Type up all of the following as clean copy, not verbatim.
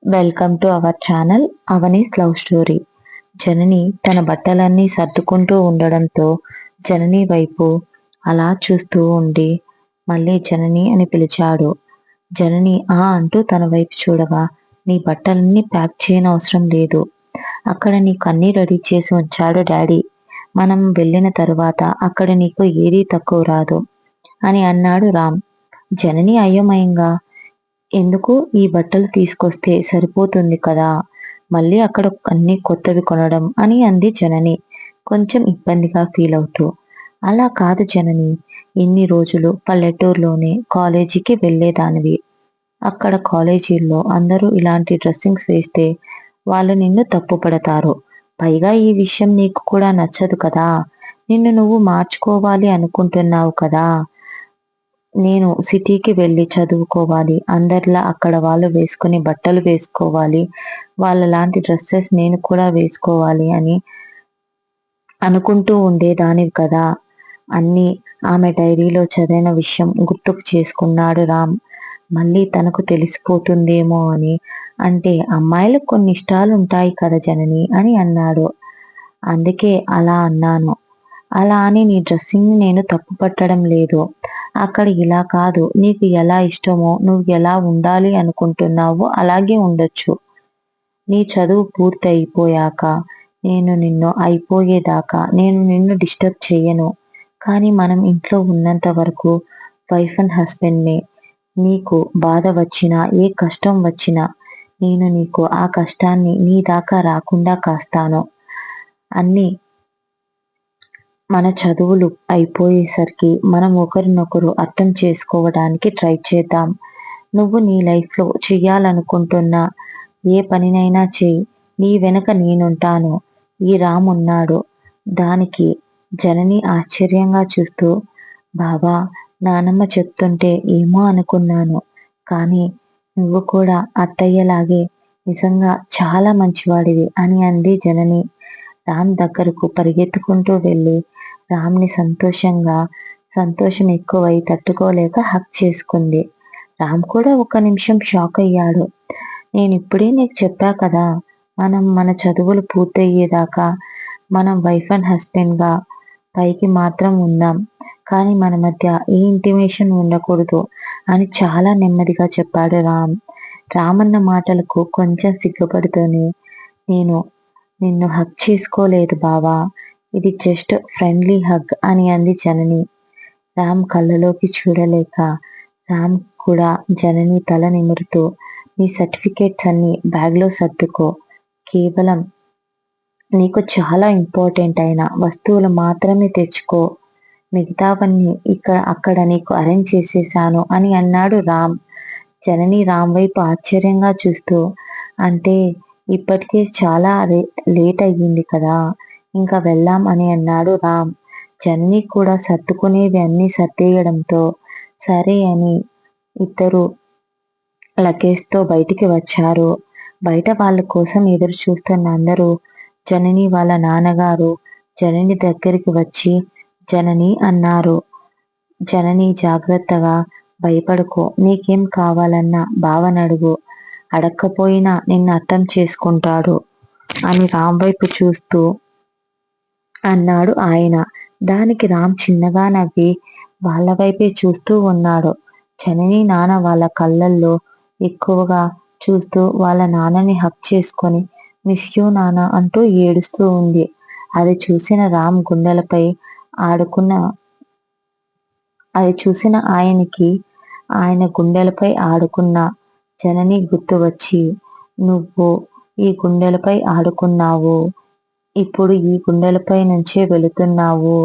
Welcome to our channel Avani's love story. Janani తన బట్టలన్నీ సర్దుకుంటూ ఉండడంతో జనని వైపు అలా చూస్తూ ఉండి మళ్ళీ జనని అని పిలిచాడు. జనని అంటూ తన వైపు చూడగా, నీ బట్టలన్నీ ప్యాక్ చేయనవసరం లేదు, అక్కడ నీకు అన్నీ రెడీ చేసి ఉంచాడు డాడీ. మనం వెళ్ళిన తరువాత అక్కడ నీకు ఏదీ తక్కువ రాదు అని అన్నాడు రామ్. జనని అయోమయంగా, ఎందుకు ఈ బట్టలు తీసుకొస్తే సరిపోతుంది కదా, మళ్ళీ అక్కడ అన్ని కొత్తవి కొనడం అని అంది జనని కొంచెం ఇబ్బందిగా ఫీల్ అవుతూ. అలా కాదు జనని, ఇన్ని రోజులు పల్లెటూరులోనే కాలేజీకి వెళ్ళేదానివి. అక్కడ కాలేజీల్లో అందరూ ఇలాంటి డ్రెస్సింగ్స్ వేస్తే వాళ్ళు నిన్ను తప్పుపడతారు. పైగా ఈ విషయం నీకు కూడా నచ్చదు కదా, నిన్ను నువ్వు మార్చుకోవాలి అనుకుంటున్నావు కదా. నేను సిటీకి వెళ్ళి చదువుకోవాలి, అందరిలా అక్కడ వాళ్ళు వేసుకునే బట్టలు వేసుకోవాలి, వాళ్ళలాంటి డ్రెస్సెస్ నేను కూడా వేసుకోవాలి అని అనుకుంటూ ఉండేదానివి కదా. అన్నీ ఆమె డైరీలో చదివిన విషయం గుర్తుకు చేసుకున్నాడు రామ్. మళ్ళీ తనకు తెలిసిపోతుందేమో అని. అంటే అమ్మాయిలకు కొన్ని ఇష్టాలు ఉంటాయి కదా జనని అని అన్నాడు. అందుకే అలా అన్నాను. అలా అని నీ డ్రెస్సింగ్ని నేను తప్పు పట్టడం లేదు. అక్కడ ఇలా కాదు, నీకు ఎలా ఇష్టమో, నువ్వు ఎలా ఉండాలి అనుకుంటున్నావో అలాగే ఉండొచ్చు. నీ చదువు పూర్తి అయిపోయాక అయిపోయేదాకా నేను నిన్ను డిస్టర్బ్ చేయను. కానీ మనం ఇంట్లో ఉన్నంత వరకు వైఫ్ అండ్ హస్బెండ్నే. నీకు బాధ వచ్చినా, ఏ కష్టం వచ్చినా నేను నీకు ఆ కష్టాన్ని నీ దాకా రాకుండా కాస్తాను. అన్నీ మన చదువులు అయిపోయేసరికి మనం ఒకరినొకరు అర్థం చేసుకోవడానికి ట్రై చేద్దాం. నువ్వు నీ లైఫ్లో చెయ్యాలనుకుంటున్న ఏ పనినైనా చెయ్యి, నీ వెనక నేనుంటాను. ఈ రామ్ ఉన్నాడు. దానికి జనని ఆశ్చర్యంగా చూస్తూ, బాబా, నానమ్మ చెప్తుంటే ఏమో అనుకున్నాను, కానీ నువ్వు కూడా అత్తయ్యలాగే నిజంగా చాలా మంచివాడివి అని అంది జనని. రామ్ దగ్గరకు పరిగెత్తుకుంటూ వెళ్ళి రామ్ని సంతోషం ఎక్కువై తట్టుకోలేక హక్ చేసుకుంది. రామ్ కూడా ఒక నిమిషం షాక్ అయ్యాడు. నేనిప్పుడే నీకు చెప్పా కదా, మన చదువులు పూర్తయ్యేదాకా మనం వైఫ్ అండ్ హస్బెండ్గా పైకి మాత్రం ఉందాం, కానీ మన మధ్య ఏ ఇంటిమేషన్ ఉండకూడదు అని చాలా నెమ్మదిగా చెప్పాడు రామ్. రామన్న మాటలకు కొంచెం సిగ్గుపడుతూనే, నేను నిన్ను హక్ చేసుకోలేదు బావా, ఇది జస్ట్ ఫ్రెండ్లీ హగ్ అని అంది జనని. రామ్ కళ్ళలోకి చూడలేక, రామ్ కూడా జనని తల నిమురుతూ, నీ సర్టిఫికేట్స్ అన్ని బ్యాగ్లో సర్దుకో, కేవలం నీకు చాలా ఇంపార్టెంట్ అయిన వస్తువులు మాత్రమే తెచ్చుకో, మిగతావన్నీ అక్కడ నీకు అరేంజ్ చేసేసాను అని అన్నాడు రామ్. జనని రామ్ వైపు ఆశ్చర్యంగా చూస్తూ, అంటే ఇప్పటికే చాలా లేట్ అయ్యింది కదా, ఇంకా వెళ్దాం అని అన్నాడు రామ్. జనని కూడా సర్దుకునేవి అన్నీ సర్దేయడంతో సరే అని ఇద్దరు లగేజ్తో బయటికి వచ్చారు. బయట వాళ్ళ కోసం ఎదురు చూస్తున్న అందరూ జనని వాళ్ళ నాన్నగారు జనని దగ్గరికి వచ్చి జనని అన్నారు. జనని జాగ్రత్తగా, భయపడకు, నీకేం కావాలన్నా బావనడుగు, అడక్కపోయినా నిన్ను అర్థం చేసుకుంటాడు అని రామ్ వైపు చూస్తూ అన్నాడు ఆయన. దానికి రామ్ చిన్నగా నవ్వి వాళ్ళ వైపే చూస్తూ ఉన్నాడు. జనని నాన్న వాళ్ళ కళ్ళల్లో ఎక్కువగా చూస్తూ వాళ్ళ నాన్నని హక్ చేసుకొని మిస్ యూ నాన్న అంటూ ఏడుస్తూ ఉంది. అది చూసిన రామ్ గుండెలపై ఆడుకున్న అది చూసిన ఆయన గుండెలపై ఆడుకున్న జనని గుర్తు వచ్చి, నువ్వు ఈ గుండెలపై ఆడుకున్నావు, ఇప్పుడు ఈ గుండెలపై నుంచే వెళుతున్నావు,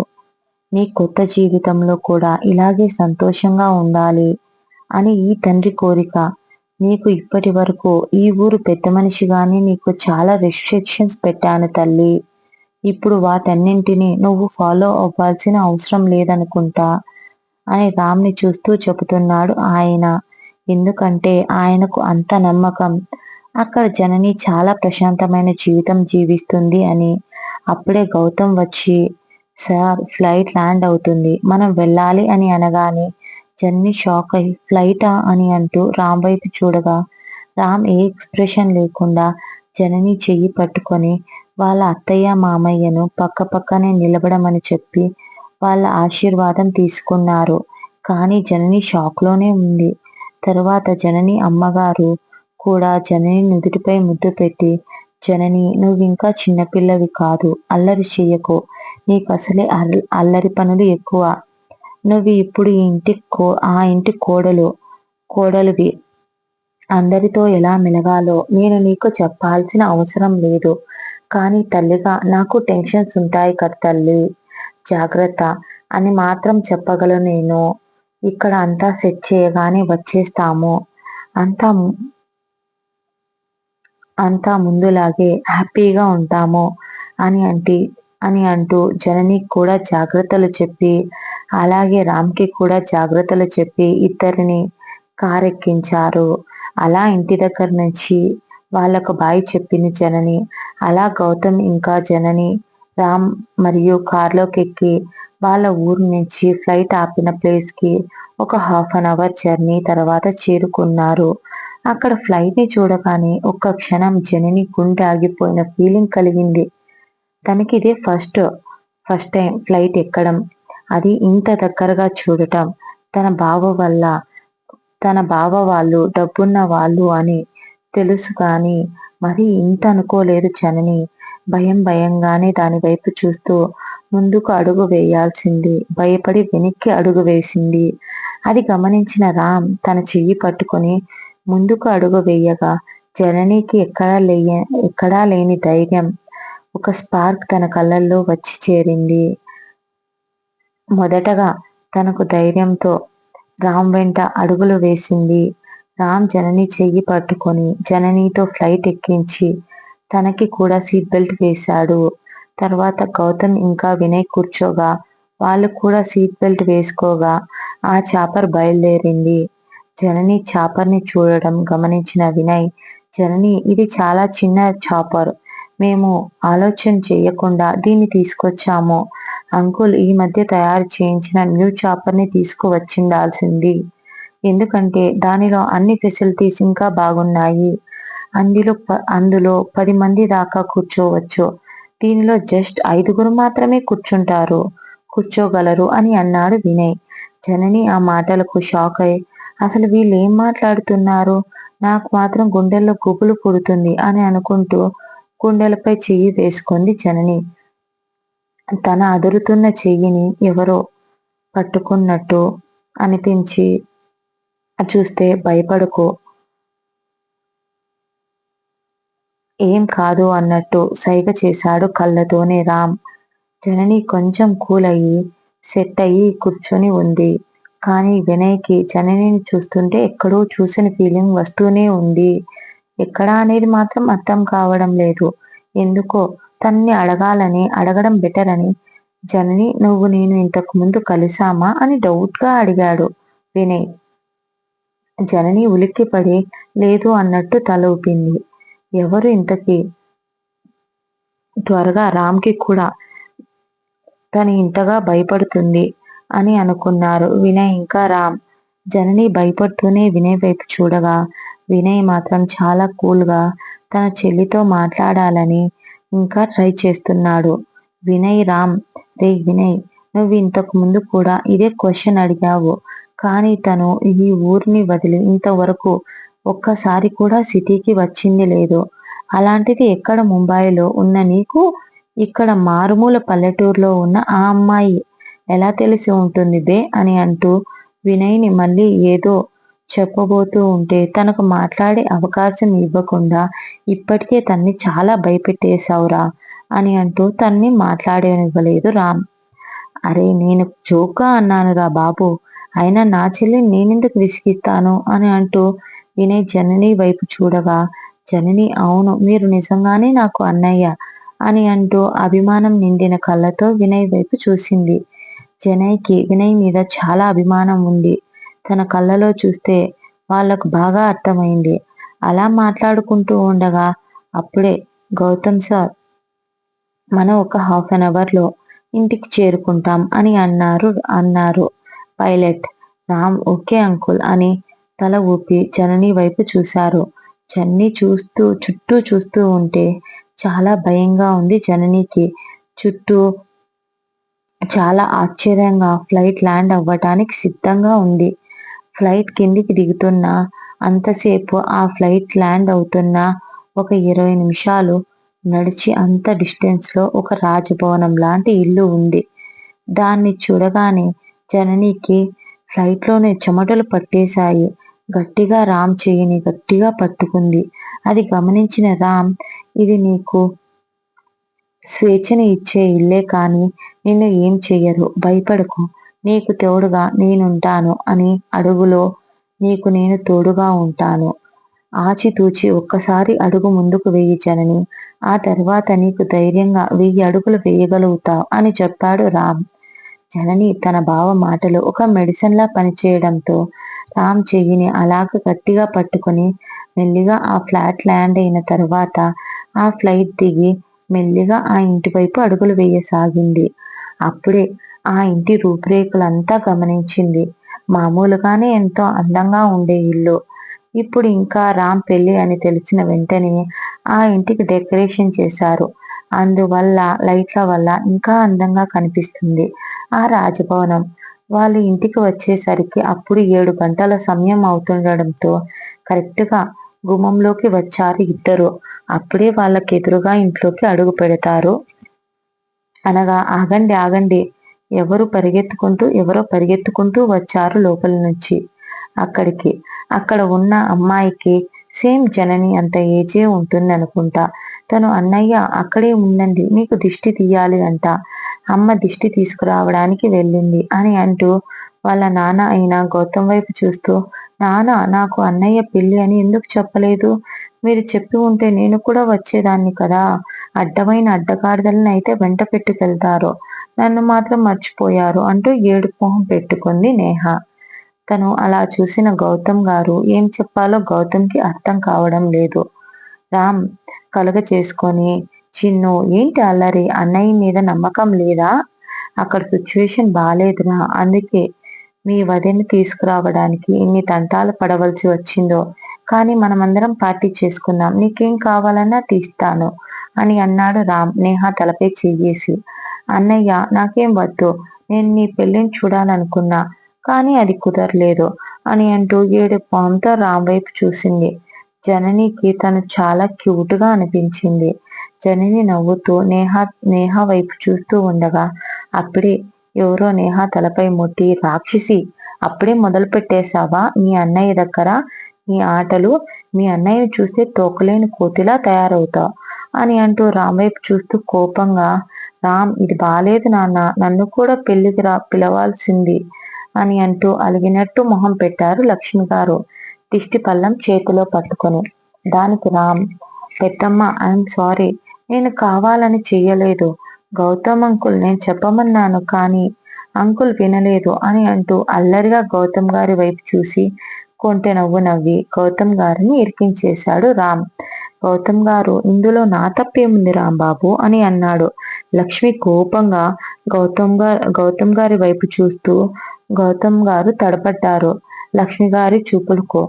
నీ కొత్త జీవితంలో కూడా ఇలాగే సంతోషంగా ఉండాలి అని ఈ తండ్రి కోరిక. నీకు ఇప్పటి వరకు ఈ ఊరు పెద్ద మనిషిగానే నీకు చాలా రెస్ట్రిక్షన్స్ పెట్టాను తల్లి, ఇప్పుడు వాటన్నింటినీ నువ్వు ఫాలో అవ్వాల్సిన అవసరం లేదనుకుంటా అని రామ్ని చూస్తూ చెబుతున్నాడు ఆయన. ఎందుకంటే ఆయనకు అంత నమ్మకం అక్కడ జనని చాలా ప్రశాంతమైన జీవితం జీవిస్తుంది అని. అప్పుడే గౌతమ్ వచ్చి, సార్ ఫ్లైట్ ల్యాండ్ అవుతుంది, మనం వెళ్ళాలి అని అనగానే జనని షాక్ అయి, ఫ్లైటా అని అంటూ రామ్ వైపు చూడగా రామ్ ఏ ఎక్స్ప్రెషన్ లేకుండా జనని చెయ్యి పట్టుకొని వాళ్ళ అత్తయ్య మామయ్యను పక్కపక్కనే నిలబడమని చెప్పి వాళ్ళ ఆశీర్వాదం తీసుకున్నారు. కానీ జనని షాక్లోనే ఉంది. తరువాత జనని అమ్మగారు కూడా జనని నుదుటిపై ముద్దు పెట్టి, జనని నువ్వింకా చిన్నపిల్లవి కాదు, అల్లరి చెయ్యకు, నీకసలే అల్లరి పనులు ఎక్కువ, నువ్వు ఇప్పుడు ఆ ఇంటి కోడలువి, అందరితో ఎలా మెలగాలో నేను నీకు చెప్పాల్సిన అవసరం లేదు. కానీ తల్లిగా నాకు టెన్షన్స్ ఉంటాయి కదా తల్లి, జాగ్రత్త అని మాత్రం చెప్పగలను నేను. ఇక్కడ అంతా సెట్ చేయగానే వచ్చేస్తాము. అంతా అంతా ముందులాగే హ్యాపీగా ఉంటాము అని అంటూ జననికి కూడా జాగ్రత్తలు చెప్పి, అలాగే రామ్కి కూడా జాగ్రత్తలు చెప్పి ఇద్దరిని కారెక్కించారు. అలా ఇంటి దగ్గర నుంచి వాళ్ళకు బాయ్ చెప్పింది జనని. అలా గౌతమ్ ఇంకా జనని రామ్ మరియు కార్లోకి ఎక్కి వాళ్ళ ఊరు నుంచి ఫ్లైట్ ఆపిన ప్లేస్కి ఒక 1/2 అవర్ జర్నీ తర్వాత చేరుకున్నారు. అక్కడ ఫ్లైట్ ని చూడగానే ఒక్క క్షణం జనని గుండె ఆగిపోయిన ఫీలింగ్ కలిగింది. తనకి ఇదే ఫస్ట్ టైం ఫ్లైట్ ఎక్కడం, అది ఇంత దగ్గరగా చూడటం. తన బావ వాళ్ళు డబ్బున్న వాళ్ళు అని తెలుసు కానీ మరి ఇంత అనుకోలేదు జనని. భయంగానే దాని వైపు చూస్తూ ముందుకు అడుగు వేయాల్సింది భయపడి వెనక్కి అడుగు వేసింది. అది గమనించిన రామ్ తన చెయ్యి పట్టుకొని ముందుకు అడుగు వేయగా జననికి ఎక్కడా లేని ధైర్యం, ఒక స్పార్క్ తన కళ్ళల్లో వచ్చి చేరింది. మొదటగా తనకు ధైర్యంతో రామ్ వెంట అడుగులు వేసింది. రామ్ జనని చెయ్యి పట్టుకొని జననితో ఫ్లైట్ ఎక్కించి తనకి కూడా సీట్ బెల్ట్ వేశాడు. తర్వాత గౌతమ్ ఇంకా వినయ్ కూర్చోగా వాళ్ళు కూడా సీట్ బెల్ట్ వేసుకోగా ఆ చాపర్ బయలుదేరింది. జనని చాపర్ని చూడడం గమనించిన వినయ్, జనని ఇది చాలా చిన్న చాపర్, మేము ఆలోచన చేయకుండా దీన్ని తీసుకొచ్చాము. అంకుల్ ఈ మధ్య తయారు చేయించిన న్యూ చాపర్ని తీసుకువచ్చిండాల్సింది. ఎందుకంటే దానిలో అన్ని ఫెసిలిటీస్ ఇంకా బాగున్నాయి. అందులో 10 మంది దాకా కూర్చోవచ్చు. దీనిలో జస్ట్ 5గురు మాత్రమే కూర్చోగలరు అని అన్నాడు వినయ్. జనని ఆ మాటలకు షాక్ అయి, అసలు వీళ్ళు ఏం మాట్లాడుతున్నారు, నాకు మాత్రం గుండెల్లో గుబులు పుడుతుంది అని అనుకుంటూ గుండెలపై చెయ్యి వేసుకుంది జనని. తన అదురుతున్న చెయ్యిని ఎవరో పట్టుకున్నట్టు అనిపించి చూస్తే భయపడకు, ఏం కాదు అన్నట్టు సైగ చేశాడు కళ్ళతోనే రామ్. జనని కొంచెం కూల్ అయ్యి సెట్ అయ్యి కూర్చొని ఉంది. కానీ వినయ్కి జననిని చూస్తుంటే ఎక్కడో చూసిన ఫీలింగ్ వస్తూనే ఉంది. ఎక్కడా అనేది మాత్రం అర్థం కావడం లేదు. ఎందుకో తన్ని అడగడం బెటర్ అని, జనని నువ్వు నేను ఇంతకు ముందు కలిసామా అని డౌట్ గా అడిగాడు వినయ్. జనని ఉలిక్కిపడి లేదు అన్నట్టు తల ఊపింది. ఎవరు ఇంతకీ? త్వరగా రామ్కి కూడా తను ఇంతగా భయపడుతుంది అని అనుకున్నారు వినయ్ ఇంకా రామ్. జనని భయపడుతూనే వినయ్ వైపు చూడగా వినయ్ మాత్రం చాలా కూల్గా తన చెల్లితో మాట్లాడాలని ఇంకా ట్రై చేస్తున్నాడు. రామ్, రే వినయ్, నువ్వు ఇంతకు ముందు కూడా ఇదే క్వశ్చన్ అడిగావు. కానీ తను ఈ ఊరిని వదిలి ఇంతవరకు ఒక్కసారి కూడా సిటీకి వచ్చింది లేదు. అలాంటిది ఎక్కడ ముంబైలో ఉన్న నీకు ఇక్కడ మారుమూల పల్లెటూరులో ఉన్న ఆ అమ్మాయి ఎలా తెలిసి ఉంటుంది బే అని అంటూ వినయ్ని మళ్ళీ ఏదో చెప్పబోతూ ఉంటే తనకు మాట్లాడే అవకాశం ఇవ్వకుండా ఇప్పటికే తన్ని చాలా భయపెట్టేశావురా అని అంటూ తన్ని మాట్లాడనివ్వలేదు రామ్. అరే నేను జోక్గా అన్నానురా బాబు, అయినా నా చెల్లిని నేనెందుకు విసిగిస్తాను అని అంటూ వినయ్ జనని వైపు చూడగా జనని అవును మీరు నిజంగానే నాకు అన్నయ్య అని అంటూ అభిమానం నిండిన కళ్ళతో వినయ్ వైపు చూసింది. జనయ్కి వినయ్ మీద చాలా అభిమానం ఉంది. తన కళ్ళలో చూస్తే వాళ్లకు బాగా అర్థమైంది. అలా మాట్లాడుకుంటూ ఉండగా అప్పుడే గౌతమ్ సార్, మనం ఒక 1/2 అవర్లో ఇంటికి చేరుకుంటాం అని అన్నారు పైలట్. రామ్ ఓకే అంకుల్ అని తల ఊపి జనని వైపు చూశారు. జనని చుట్టూ చూస్తూ ఉంటే చాలా భయంగా ఉంది జననికి. చుట్టూ చాలా ఆశ్చర్యంగా ఫ్లైట్ ల్యాండ్ అవ్వటానికి సిద్ధంగా ఉంది. ఫ్లైట్ కిందికి దిగుతున్న అంతసేపు ఆ ఫ్లైట్ ల్యాండ్ అవుతున్న ఒక 20 నిమిషాలు నడిచి అంత డిస్టెన్స్ లో ఒక రాజభవనం లాంటి ఇల్లు ఉంది. దాన్ని చూడగానే జననికి ఫ్లైట్ లోనే చెమటలు పట్టేశాయి. గట్టిగా రామ్ చెయ్యిని గట్టిగా పట్టుకుంది. అది గమనించిన రామ్, ఇది నీకు స్వేచ్ఛని ఇచ్చే ఇల్లే కానీ నిన్ను ఏం చెయ్యరు, భయపడకు, నీకు తోడుగా నేనుంటాను అని అడుగులో నీకు నేను తోడుగా ఉంటాను. ఆచితూచి ఒక్కసారి అడుగు ముందుకు వెయ్యి జనని, ఆ తర్వాత నీకు ధైర్యంగా 1000 అడుగులు వేయగలుగుతావు అని చెప్పాడు రామ్. జనని తన బావ మాటలు ఒక మెడిసిన్ లా పనిచేయడంతో రామ్ చెయ్యిని అలాగ గట్టిగా పట్టుకొని మెల్లిగా ఆ ఫ్లాట్ ల్యాండ్ అయిన తర్వాత ఆ ఫ్లైట్ దిగి మెల్లిగా ఆ ఇంటి వైపు అడుగులు వేయసాగింది. అప్పుడే ఆ ఇంటి రూపురేఖలంతా గమనించింది. మామూలుగానే ఎంతో అందంగా ఉండే ఇల్లు. ఇప్పుడు ఇంకా రామ్ పెళ్లి అని తెలిసిన వెంటనే ఆ ఇంటికి డెకరేషన్ చేశారు. అందువల్ల లైట్ల వల్ల ఇంకా అందంగా కనిపిస్తుంది ఆ రాజభవనం. వాళ్ళు ఇంటికి వచ్చేసరికి అప్పుడు 7 గంటల సమయం అవుతుండడంతో కరెక్ట్ గా గుమ్మంలోకి వచ్చారు ఇద్దరు. అప్పుడే వాళ్ళకి ఎదురుగా ఇంట్లోకి అడుగు పెడతారు. అనగా ఆగండి ఆగండి, ఎవరో పరిగెత్తుకుంటూ వచ్చారు లోపలి నుంచి అక్కడికి. అక్కడ ఉన్న అమ్మాయికి సేమ్ జనని అంత ఏజే ఉంటుందనుకుంటా. తను అన్నయ్య అక్కడే ఉండండి, మీకు దిష్టి తీయాలి అంట, అమ్మ దిష్టి తీసుకురావడానికి వెళ్ళింది అని అంటూ వాళ్ళ నాన్న అయిన గౌతమ్ వైపు చూస్తూ, నాన్న నాకు అన్నయ్య పెళ్లి అని ఎందుకు చెప్పలేదు? మీరు చెప్పి ఉంటే నేను కూడా వచ్చేదాన్ని కదా. అడ్డమైన అడ్డగాడిదలను అయితే వెంట పెట్టుకెళ్తారు, నన్ను మాత్రం మర్చిపోయారు అంటూ ఏడుపు మొహం పెట్టుకుంది నేహ. తను అలా చూసిన గౌతమ్ గారు ఏం చెప్పాలో గౌతమ్కి అర్థం కావడం లేదు. రామ్ కలుగ చేసుకొని, చిన్ను ఏంటి అల్లరి, అన్నయ్య మీద నమ్మకం లేదా? అక్కడ సిచ్యువేషన్ బాలేదురా, అందుకే మీ వదిన్ని తీసుకురావడానికి ఇన్ని తంటాలు పడవలసి వచ్చిందో. కానీ మనమందరం పార్టీ చేసుకుందాం, నీకేం కావాలన్నా తీస్తాను అని అన్నాడు రామ్ నేహ తలపై చెయ్యేసి. అన్నయ్య నాకేం వద్దు, నేను నీ పెళ్లిని చూడాలనుకున్నా కానీ అది కుదరలేదు అని అంటూ ఏడుపు మొహంతో రామ్ వైపు చూసింది. జననికి తను చాలా క్యూట్ గా అనిపించింది. జనని నవ్వుతూ నేహ వైపు చూస్తూ ఉండగా అప్పుడే ఎవరో నేహ తలపై ముట్టి, రాక్షసి, అప్పుడే మొదలు పెట్టేశావా మీ అన్నయ్య దగ్గర నీ ఆటలు? మీ అన్నయ్యను చూస్తే తోకలేని కోతిలా తయారవుతావు అని అంటూ రామ్ వైపు చూస్తూ కోపంగా, రామ్ ఇది బాలేదు నాన్న, నన్ను కూడా పెళ్లికి పిలవాల్సింది అని అంటూ అలిగినట్టు మొహం పెట్టారు లక్ష్మి గారు దిష్టి పళ్ళం చేతిలో పట్టుకొని. దానికి రామ్, పెద్దమ్మ ఐఎమ్ సారీ, నేను కావాలని చెయ్యలేదు, గౌతమ్ అంకుల్ నేను చెప్పమన్నాను కానీ అంకుల్ వినలేదు అని అంటూ అల్లరిగా గౌతమ్ గారి వైపు చూసి కొంటె నవ్వు నవ్వి గౌతమ్ గారిని ఇరికించేశాడు రామ్. గౌతమ్ గారు, ఇందులో నా తప్పేముంది రాంబాబు అని అన్నాడు. లక్ష్మి కోపంగా గౌతమ్ గారి వైపు చూస్తూ గౌతమ్ గారు తడబడ్డారు లక్ష్మి గారి చూపులకు.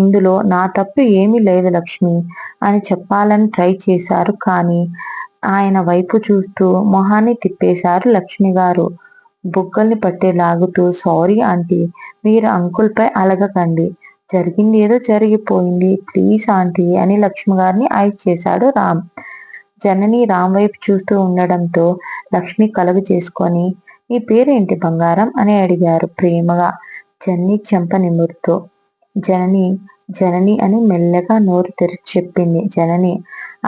ఇందులో నా తప్పు ఏమీ లేదు లక్ష్మి అని చెప్పాలని ట్రై చేశారు కానీ ఆయన వైపు చూస్తూ మొహాన్ని తిప్పేశారు లక్ష్మి గారు బుగ్గల్ని పట్టే లాగుతూ. సారీ ఆంటీ, మీరు అంకుల్ పై అలగకండి, జరిగింది ఏదో జరిగిపోయింది, ప్లీజ్ ఆంటీ అని లక్ష్మి గారిని ఐస్ చేశాడు రామ్. జనని రామ్ వైపు చూస్తూ ఉండడంతో లక్ష్మి కలుగు చేసుకొని, నీ పేరేంటి బంగారం అని అడిగారు ప్రేమగా జనని చెంప నిమురుతూ. జనని జనని అని మెల్లగా నోరు తెరిచి చెప్పింది జనని.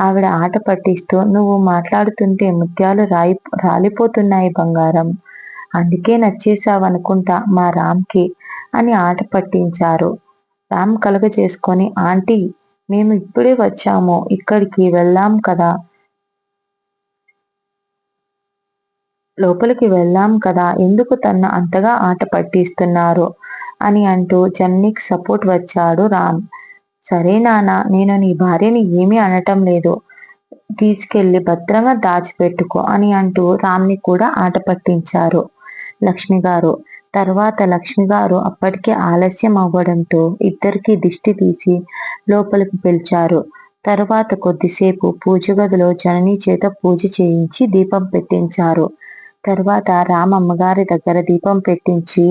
ఆవిడ ఆట పట్టిస్తూ, నువ్వు మాట్లాడుతుంటే ముత్యాలు రాలిపోతున్నాయి బంగారం, అందుకే నచ్చేసావనుకుంటా మా రామ్కి అని ఆట పట్టించారు. రామ్ కలుగ చేసుకొని, ఆంటీ మేము ఇప్పుడే వచ్చాము, ఇక్కడికి లోపలికి వెళ్ళాం కదా, ఎందుకు తన్ను అంతగా ఆట పట్టిస్తున్నారు అని అంటూ జననికి సపోర్ట్ వచ్చాడు రామ్. సరే నాన్న, నేను నీ భార్యని ఏమీ అనటం లేదు, తీసుకెళ్లి భద్రంగా దాచిపెట్టుకో అని అంటూ రామ్ని కూడా ఆట పట్టించారు లక్ష్మి గారు. తర్వాత లక్ష్మి గారు అప్పటికే ఆలస్యం అవ్వడంతో ఇద్దరికి దిష్టి తీసి లోపలికి పిలిచారు. తర్వాత కొద్దిసేపు పూజ గదిలో జనని చేత పూజ చేయించి దీపం పెట్టించారు. తర్వాత రామమ్మగారి దగ్గర దీపం పెట్టించి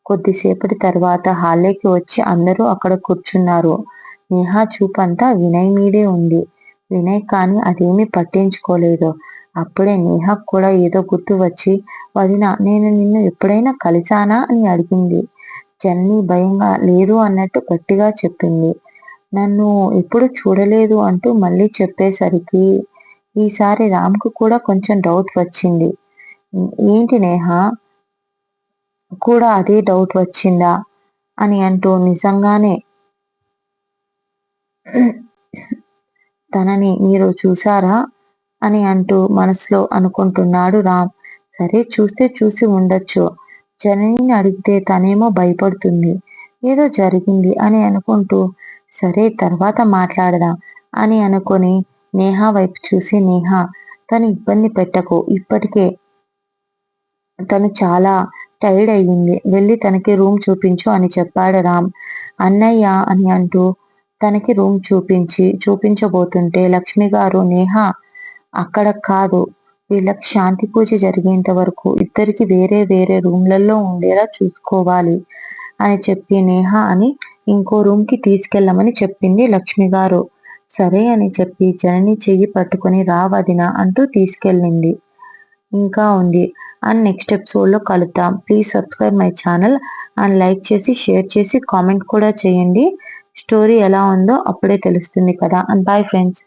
కొద్దిసేపటి తర్వాత హాల్లోకి వచ్చి అందరూ అక్కడ కూర్చున్నారు. నేహా చూపంతా వినయ్ మీదే ఉంది. వినయ్ కానీ అదేమీ పట్టించుకోలేదు. అప్పుడే నేహకు కూడా ఏదో గుర్తు వచ్చి, వదినా, నేను నిన్ను ఎప్పుడైనా కలిశానా అని అడిగింది. జనని భయంగా లేదు అన్నట్టు గట్టిగా చెప్పింది. నన్ను ఎప్పుడు చూడలేదు అంటూ మళ్ళీ చెప్పేసరికి ఈసారి రామ్కు కూడా కొంచెం డౌట్ వచ్చింది. ఏంటి నేహా కూడా అదే డౌట్ వచ్చిందా అని అంటూ నిజంగానే తనని మీరు చూసారా అని అంటూ మనసులో అనుకుంటున్నాడు రామ్. సరే, చూస్తే చూసి ఉండొచ్చు. జననిని అడిగితే తనేమో భయపడుతుంది. ఏదో జరిగింది అని అనుకుంటూ సరే తర్వాత మాట్లాడదాం అని అనుకుని నేహా వైపు చూసి, నేహా, తను ఇబ్బంది పెట్టకు. ఇప్పటికే తను చాలా టైర్డ్ అయ్యింది. వెళ్ళి తనకి రూమ్ చూపించు అని చెప్పాడు రామ్. అన్నయ్య అని అంటూ తనకి రూమ్ చూపించబోతుంటే లక్ష్మి గారు, నేహా, అక్కడ కాదు, వీళ్ళకి శాంతి పూజ జరిగేంత వరకు ఇద్దరికి వేరే వేరే రూమ్లలో ఉండేలా చూసుకోవాలి అని చెప్పి నేహా అని ఇంకో రూమ్ కి తీసుకెళ్ళమని చెప్పింది లక్ష్మి గారు. సరే అని చెప్పి జనని చెయ్యి పట్టుకుని రా వదిన అంటూ తీసుకెళ్ళింది. ఇంకా ఉంది. అండ్ నెక్స్ట్ ఎపిసోడ్ లో కలుద్దాం. Please subscribe my channel and like చేసి షేర్ చేసి కామెంట్ కూడా చేయండి. స్టోరీ ఎలా ఉందో అప్పుడే తెలుస్తుంది కదా. And bye friends.